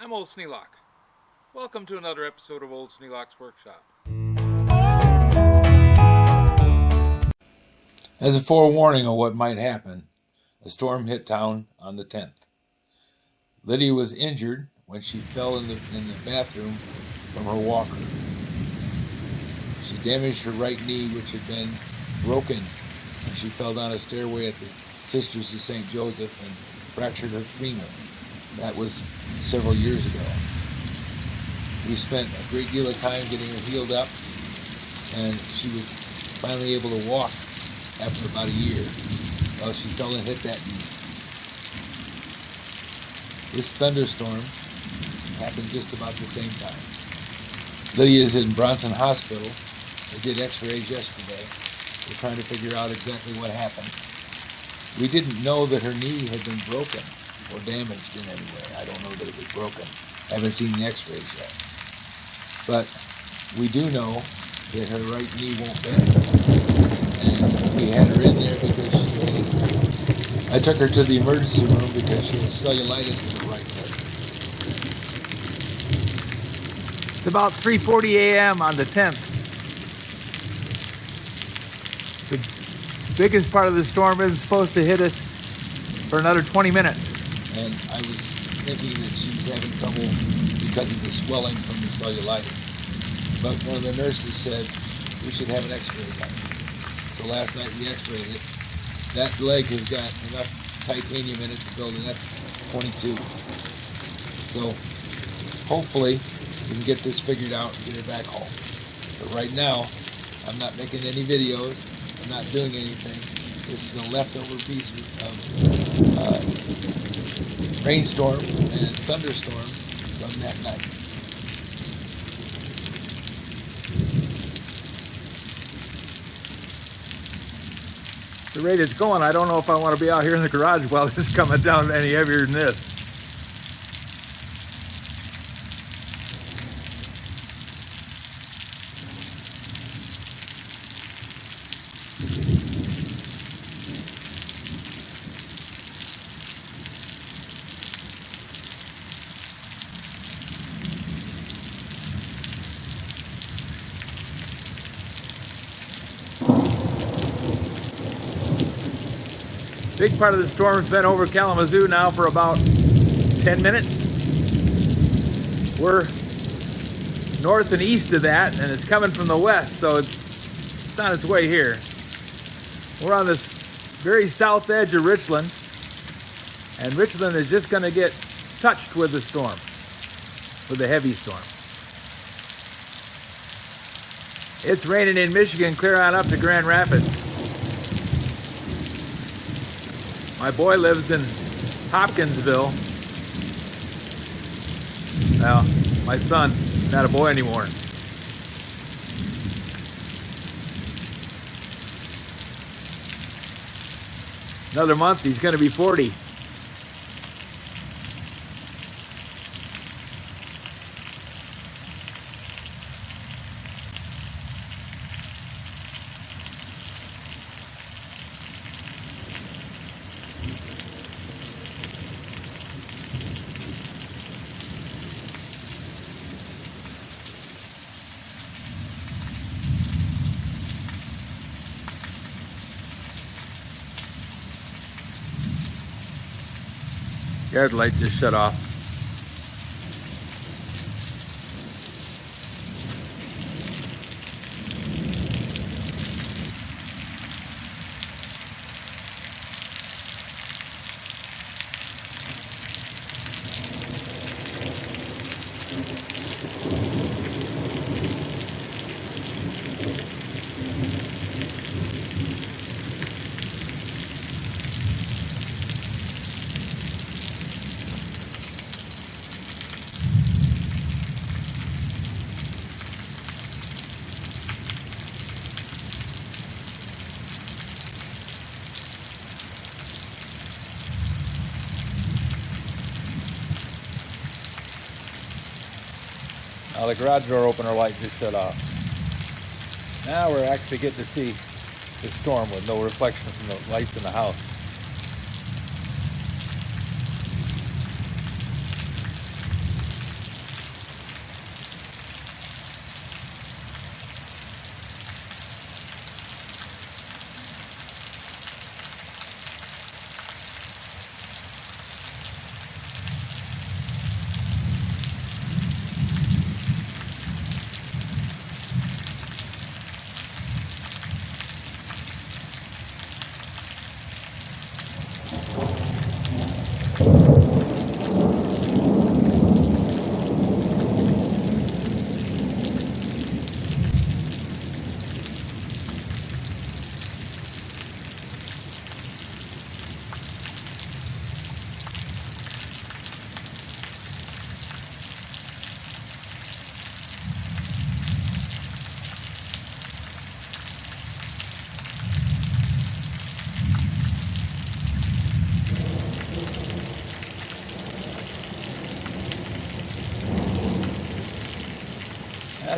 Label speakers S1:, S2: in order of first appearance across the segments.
S1: I'm Old Sneelock. Welcome to another episode of Old Sneelock's Workshop. As a forewarning of what might happen, a storm hit town on the 10th. Lydia was injured when she fell in the bathroom from her walker. She damaged her right knee, which had been broken, and she fell down a stairway at the Sisters of St. Joseph and fractured her femur. That was several years ago. We spent a great deal of time getting her healed up, and she was finally able to walk after about a year. Well, she fell and hit that knee. This thunderstorm happened just about the same time. Lydia's in Bronson Hospital. They did x-rays yesterday. We're trying to figure out exactly what happened. We didn't know that her knee had been broken or damaged in any way. I don't know that it was broken. I haven't seen the x-rays yet. But we do know that her right knee won't bend. And we had her in there because I took her to the emergency room because she has cellulitis in her right leg.
S2: It's about 3:40 a.m. on the 10th. The biggest part of the storm isn't supposed to hit us for another 20 minutes.
S1: And I was thinking that she was having trouble because of the swelling from the cellulitis. But one of the nurses said we should have an x-ray done. So last night we x-rayed it. That leg has got enough titanium in it to build an F-22. So hopefully we can get this figured out and get her back home. But right now, I'm not making any videos. I'm not doing anything. This is a leftover piece of rainstorm and thunderstorm from that night.
S2: The rate it's going, I don't know if I want to be out here in the garage while this is coming down any heavier than this. Big part of the storm's been over Kalamazoo now for about 10 minutes. We're north and east of that, and it's coming from the west, so it's on its way here. We're on this very south edge of Richland, and Richland is just going to get touched with the storm, with the heavy storm. It's raining in Michigan clear on up to Grand Rapids. My boy lives in Hopkinsville. Well, my son, not a boy anymore. Another month, he's going to be 40. Yard light just shut off. Now the garage door opener light just shut off. Now we're actually getting to see the storm with no reflection from the lights in the house.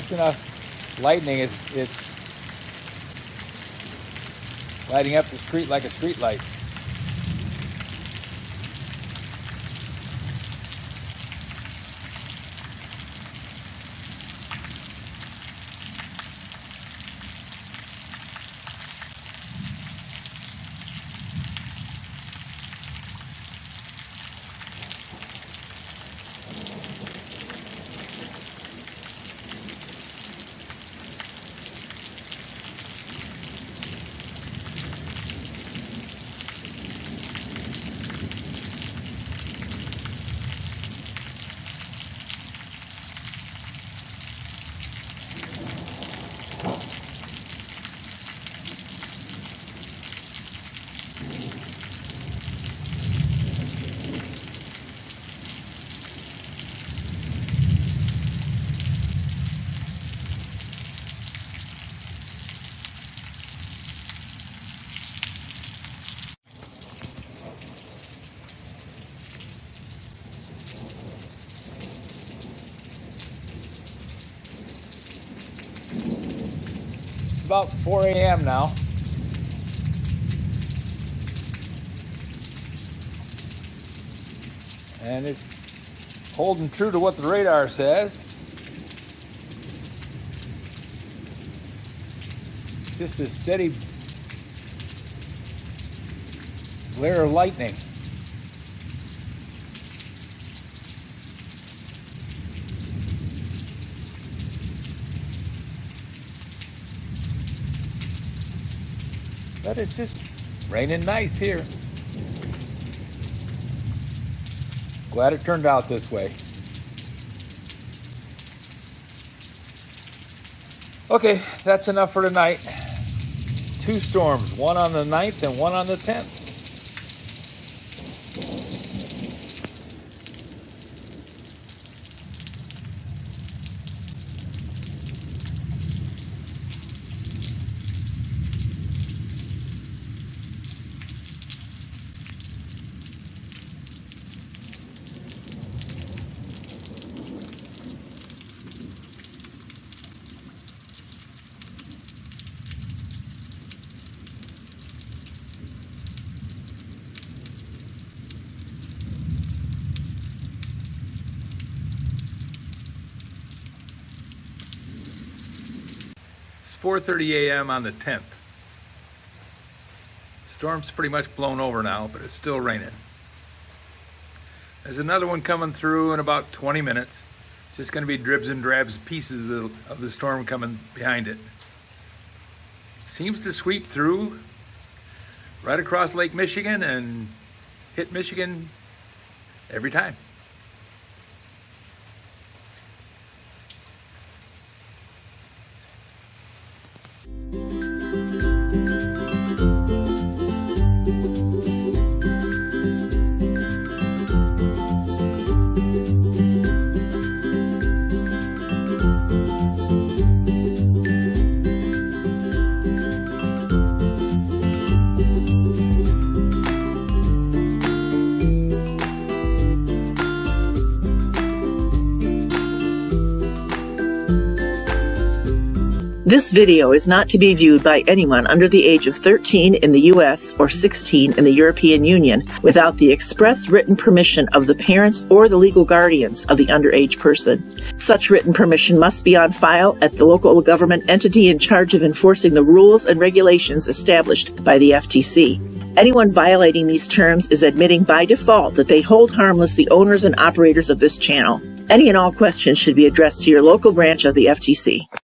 S2: That's enough lightning. It's lighting up the street like a street light. About 4 a.m. now. And it's holding true to what the radar says. Just a steady glare of lightning. But it's just raining nice here. Glad it turned out this way. Okay, that's enough for tonight. 2 storms, one on the 9th and one on the 10th. It's 4:30 a.m. on the 10th. Storm's pretty much blown over now, but it's still raining. There's another one coming through in about 20 minutes. It's just going to be dribs and drabs, pieces of the storm coming behind it. Seems to sweep through right across Lake Michigan and hit Michigan every time.
S3: This video is not to be viewed by anyone under the age of 13 in the U.S. or 16 in the European Union without the express written permission of the parents or the legal guardians of the underage person. Such written permission must be on file at the local government entity in charge of enforcing the rules and regulations established by the FTC. Anyone violating these terms is admitting by default that they hold harmless the owners and operators of this channel. Any and all questions should be addressed to your local branch of the FTC.